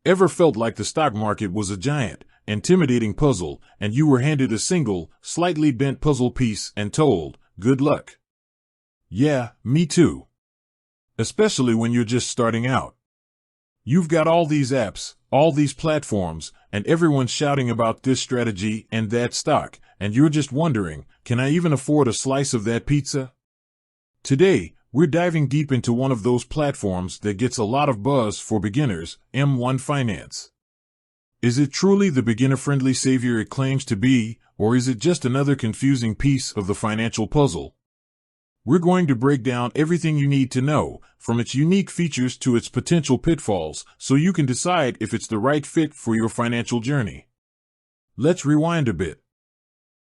Ever felt like the stock market was a giant, intimidating puzzle, and you were handed a single, slightly bent puzzle piece and told, "Good luck"? Yeah, me too. Especially when you're just starting out. You've got all these apps, all these platforms, and everyone's shouting about this strategy and that stock, and you're just wondering, can I even afford a slice of that pizza? Today, we're diving deep into one of those platforms that gets a lot of buzz for beginners, M1 Finance. Is it truly the beginner-friendly savior it claims to be, or is it just another confusing piece of the financial puzzle? We're going to break down everything you need to know, from its unique features to its potential pitfalls, so you can decide if it's the right fit for your financial journey. Let's rewind a bit.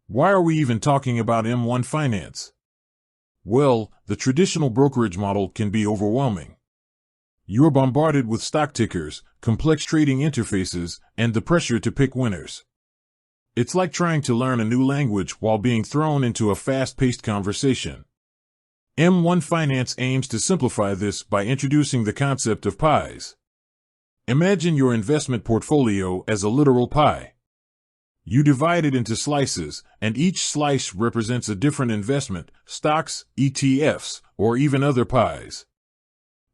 Why are we even talking about M1 Finance? Well, the traditional brokerage model can be overwhelming. You're bombarded with stock tickers, complex trading interfaces, and the pressure to pick winners. It's like trying to learn a new language while being thrown into a fast-paced conversation. M1 Finance aims to simplify this by introducing the concept of pies. Imagine your investment portfolio as a literal pie. You divide it into slices, and each slice represents a different investment, stocks, ETFs, or even other pies.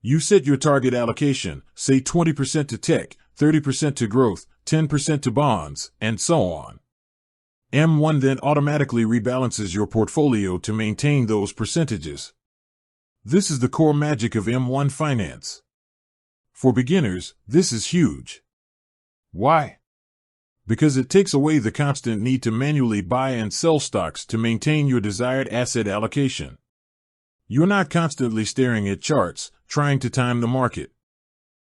You set your target allocation, say 20% to tech, 30% to growth, 10% to bonds, and so on. M1 then automatically rebalances your portfolio to maintain those percentages. This is the core magic of M1 Finance. For beginners, this is huge. Why? Because it takes away the constant need to manually buy and sell stocks to maintain your desired asset allocation. You're not constantly staring at charts, trying to time the market.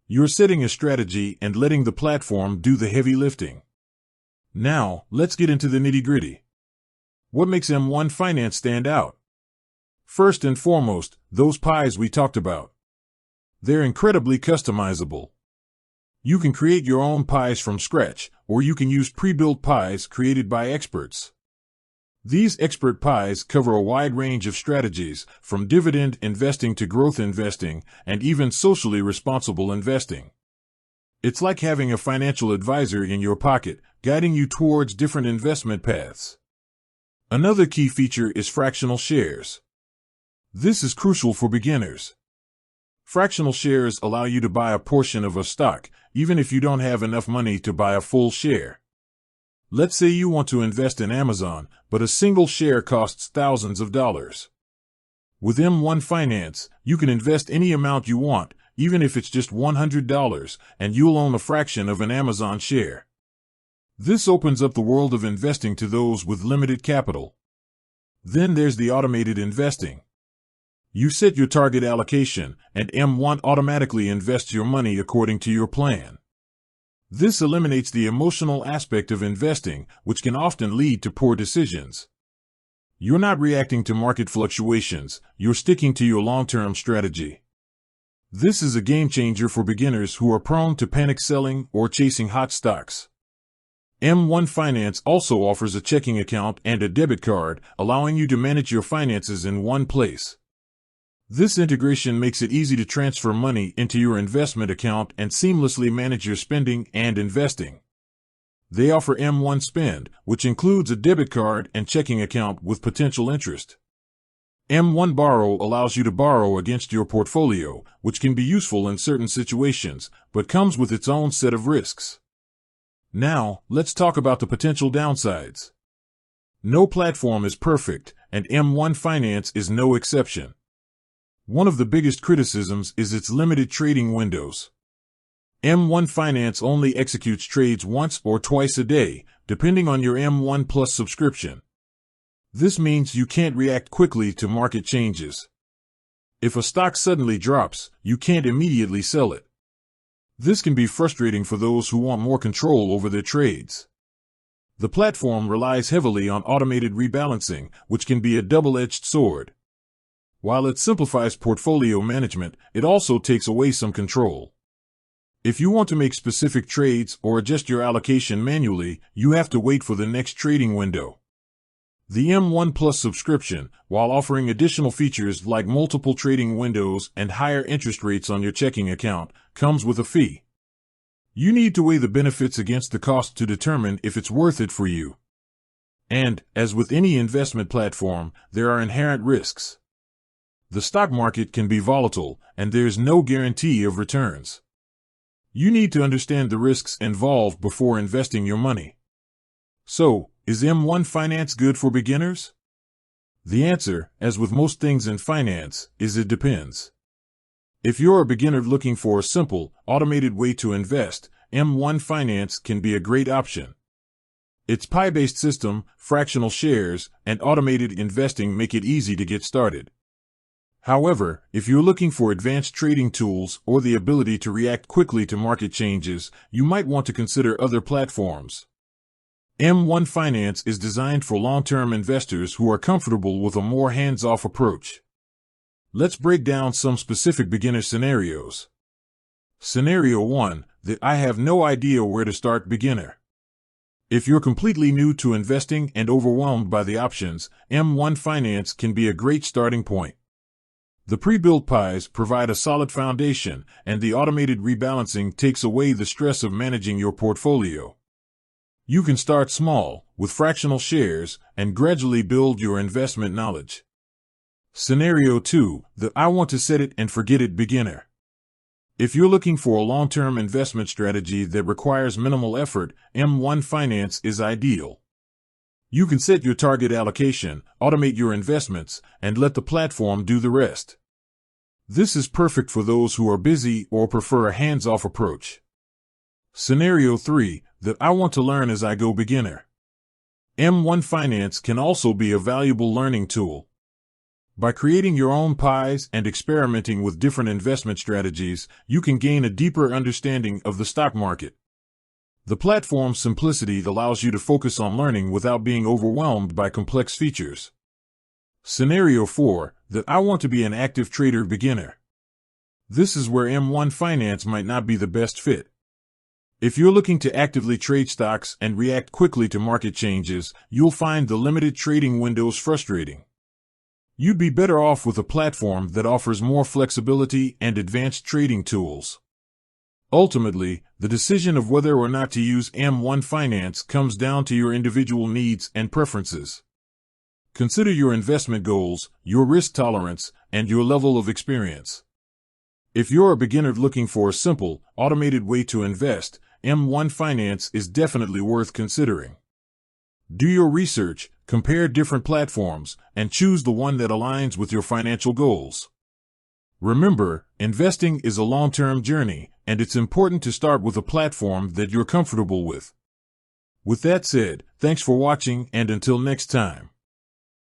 You're setting a strategy and letting the platform do the heavy lifting. Now, let's get into the nitty-gritty. What makes M1 Finance stand out? First and foremost, those pies we talked about. They're incredibly customizable. You can create your own pies from scratch, or you can use pre-built pies created by experts. These expert pies cover a wide range of strategies, from dividend investing to growth investing, and even socially responsible investing. It's like having a financial advisor in your pocket, guiding you towards different investment paths. Another key feature is fractional shares. This is crucial for beginners. Fractional shares allow you to buy a portion of a stock, even if you don't have enough money to buy a full share. Let's say you want to invest in Amazon, but a single share costs thousands of dollars. With M1 Finance, you can invest any amount you want, even if it's just $100, and you'll own a fraction of an Amazon share. This opens up the world of investing to those with limited capital. Then there's the automated investing. You set your target allocation, and M1 automatically invests your money according to your plan. This eliminates the emotional aspect of investing, which can often lead to poor decisions. You're not reacting to market fluctuations, you're sticking to your long-term strategy. This is a game changer for beginners who are prone to panic selling or chasing hot stocks. M1 Finance also offers a checking account and a debit card, allowing you to manage your finances in one place. This integration makes it easy to transfer money into your investment account and seamlessly manage your spending and investing. They offer M1 Spend, which includes a debit card and checking account with potential interest. M1 Borrow allows you to borrow against your portfolio, which can be useful in certain situations, but comes with its own set of risks. Now, let's talk about the potential downsides. No platform is perfect, and M1 Finance is no exception. One of the biggest criticisms is its limited trading windows. M1 Finance only executes trades once or twice a day, depending on your M1 Plus subscription. This means you can't react quickly to market changes. If a stock suddenly drops, you can't immediately sell it. This can be frustrating for those who want more control over their trades. The platform relies heavily on automated rebalancing, which can be a double-edged sword. While it simplifies portfolio management, it also takes away some control. If you want to make specific trades or adjust your allocation manually, you have to wait for the next trading window. The M1 Plus subscription, while offering additional features like multiple trading windows and higher interest rates on your checking account, comes with a fee. You need to weigh the benefits against the cost to determine if it's worth it for you. And, as with any investment platform, there are inherent risks. The stock market can be volatile, and there's no guarantee of returns. You need to understand the risks involved before investing your money. So, is M1 Finance good for beginners? The answer, as with most things in finance, is it depends. If you're a beginner looking for a simple, automated way to invest, M1 Finance can be a great option. Its pie-based system, fractional shares, and automated investing make it easy to get started. However, if you're looking for advanced trading tools or the ability to react quickly to market changes, you might want to consider other platforms. M1 Finance is designed for long-term investors who are comfortable with a more hands-off approach. Let's break down some specific beginner scenarios. Scenario 1, the I have no idea where to start beginner. If you're completely new to investing and overwhelmed by the options, M1 Finance can be a great starting point. The pre-built pies provide a solid foundation, and the automated rebalancing takes away the stress of managing your portfolio. You can start small, with fractional shares, and gradually build your investment knowledge. Scenario 2, the I want to set it and forget it beginner. If you're looking for a long-term investment strategy that requires minimal effort, M1 Finance is ideal. You can set your target allocation, automate your investments, and let the platform do the rest. This is perfect for those who are busy or prefer a hands-off approach. Scenario 3, that I want to learn as I go beginner. M1 Finance can also be a valuable learning tool. By creating your own pies and experimenting with different investment strategies, you can gain a deeper understanding of the stock market. The platform's simplicity allows you to focus on learning without being overwhelmed by complex features. Scenario 4, that I want to be an active trader beginner. This is where M1 Finance might not be the best fit. If you're looking to actively trade stocks and react quickly to market changes, you'll find the limited trading windows frustrating. You'd be better off with a platform that offers more flexibility and advanced trading tools. Ultimately, the decision of whether or not to use M1 Finance comes down to your individual needs and preferences. Consider your investment goals, your risk tolerance, and your level of experience. If you're a beginner looking for a simple, automated way to invest, M1 Finance is definitely worth considering. Do your research, compare different platforms, and choose the one that aligns with your financial goals. Remember, investing is a long-term journey, and it's important to start with a platform that you're comfortable with. With that said, thanks for watching, and until next time.